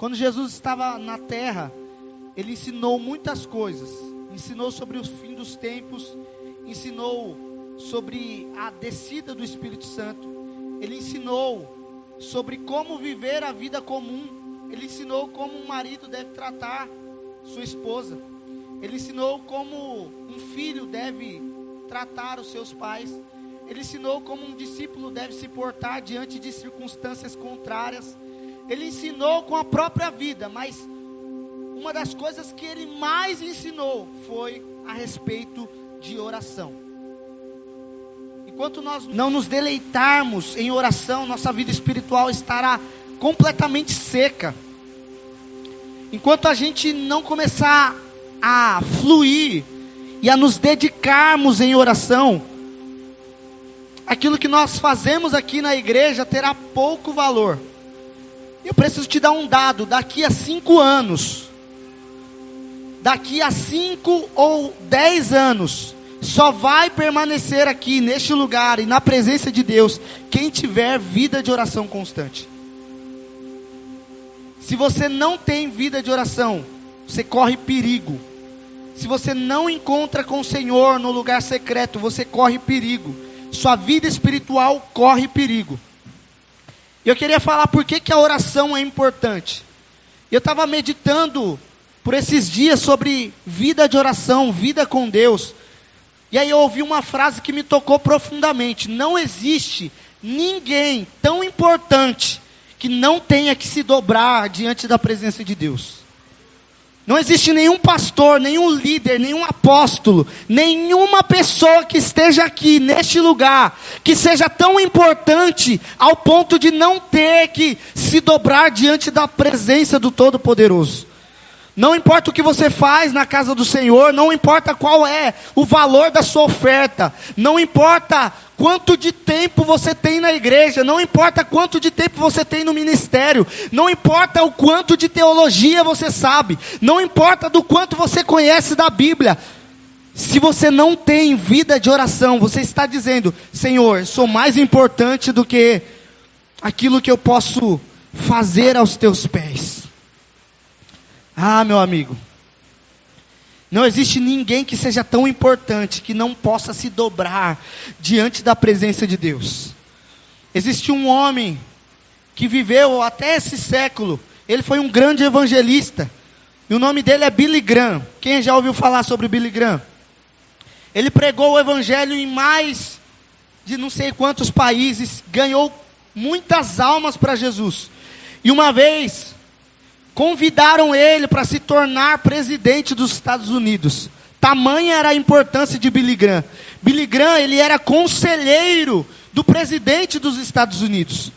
Quando Jesus estava na terra, Ele ensinou muitas coisas. Ensinou sobre o fim dos tempos, ensinou sobre a descida do Espírito Santo. Ele ensinou sobre como viver a vida comum. Ele ensinou como um marido deve tratar sua esposa. Ele ensinou como um filho deve tratar os seus pais. Ele ensinou como um discípulo deve se portar diante de circunstâncias contrárias. Ele ensinou com a própria vida, mas uma das coisas que ele mais ensinou foi a respeito de oração. Enquanto nós não nos deleitarmos em oração, nossa vida espiritual estará completamente seca. Enquanto a gente não começar a fluir e a nos dedicarmos em oração, aquilo que nós fazemos aqui na igreja terá pouco valor. Eu preciso te dar um dado: daqui a 5 anos, daqui a 5 ou 10 anos, só vai permanecer aqui neste lugar e na presença de Deus quem tiver vida de oração constante. Se você não tem vida de oração, você corre perigo. Se você não encontra com o Senhor no lugar secreto, você corre perigo. Sua vida espiritual corre perigo. Eu queria falar por que a oração é importante. Eu estava meditando por esses dias sobre vida de oração, vida com Deus. E aí eu ouvi uma frase que me tocou profundamente. Não existe ninguém tão importante que não tenha que se dobrar diante da presença de Deus. Não existe nenhum pastor, nenhum líder, nenhum apóstolo, nenhuma pessoa que esteja aqui neste lugar, que seja tão importante ao ponto de não ter que se dobrar diante da presença do Todo-Poderoso. Não importa o que você faz na casa do Senhor, não importa qual é o valor da sua oferta, não importa quanto de tempo você tem na igreja, não importa quanto de tempo você tem no ministério, não importa o quanto de teologia você sabe, não importa do quanto você conhece da Bíblia. Se você não tem vida de oração, você está dizendo: Senhor, sou mais importante do que aquilo que eu posso fazer aos teus pés. Ah, meu amigo, não existe ninguém que seja tão importante que não possa se dobrar diante da presença de Deus. Existe um homem que viveu até esse século, ele foi um grande evangelista, e o nome dele é Billy Graham. Quem já ouviu falar sobre Billy Graham? Ele pregou o evangelho em mais de não sei quantos países, ganhou muitas almas para Jesus. E uma vez convidaram ele para se tornar presidente dos Estados Unidos. Tamanha era a importância de Billy Graham. Billy Graham, ele era conselheiro do presidente dos Estados Unidos.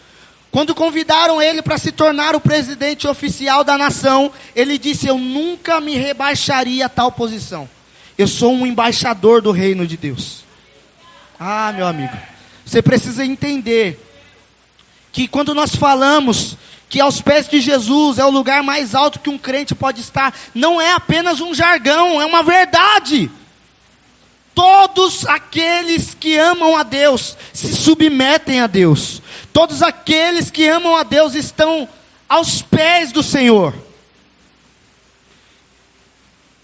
Quando convidaram ele para se tornar o presidente oficial da nação, ele disse: eu nunca me rebaixaria a tal posição. Eu sou um embaixador do reino de Deus. Ah, meu amigo, você precisa entender que quando nós falamos que aos pés de Jesus é o lugar mais alto que um crente pode estar, não é apenas um jargão, é uma verdade. Todos aqueles que amam a Deus se submetem a Deus. Todos aqueles que amam a Deus estão aos pés do Senhor.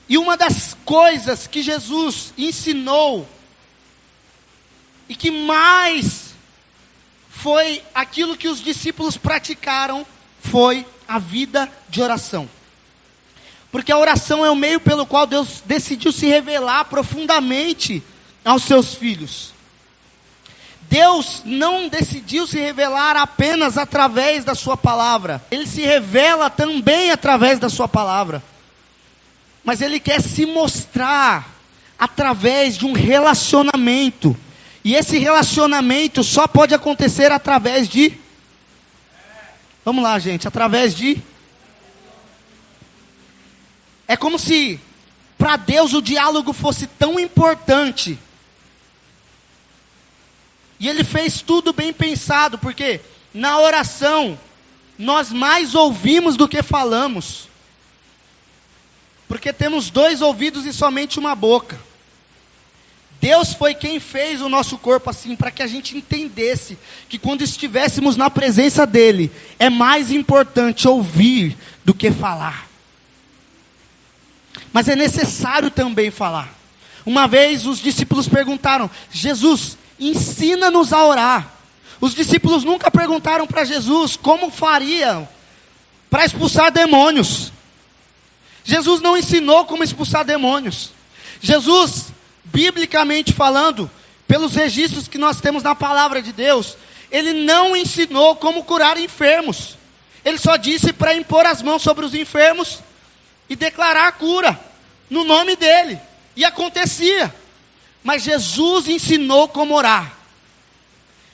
E uma das coisas que Jesus ensinou e que mais foi aquilo que os discípulos praticaram, foi a vida de oração. Porque a oração é o meio pelo qual Deus decidiu se revelar profundamente aos seus filhos. Deus não decidiu se revelar apenas através da sua palavra. Ele se revela também através da sua palavra. Mas Ele quer se mostrar através de um relacionamento. E esse relacionamento só pode acontecer através de... Vamos lá, gente, através de... É como se para Deus o diálogo fosse tão importante. E Ele fez tudo bem pensado, porque na oração nós mais ouvimos do que falamos. Porque temos 2 ouvidos e somente uma boca. Deus foi quem fez o nosso corpo assim, para que a gente entendesse que quando estivéssemos na presença dele, é mais importante ouvir do que falar. Mas é necessário também falar. Uma vez os discípulos perguntaram: Jesus, ensina-nos a orar. Os discípulos nunca perguntaram para Jesus como fariam para expulsar demônios. Jesus não ensinou como expulsar demônios. Jesus, biblicamente falando, pelos registros que nós temos na palavra de Deus, ele não ensinou como curar enfermos. Ele só disse para impor as mãos sobre os enfermos e declarar a cura no nome dele. E acontecia. Mas Jesus ensinou como orar.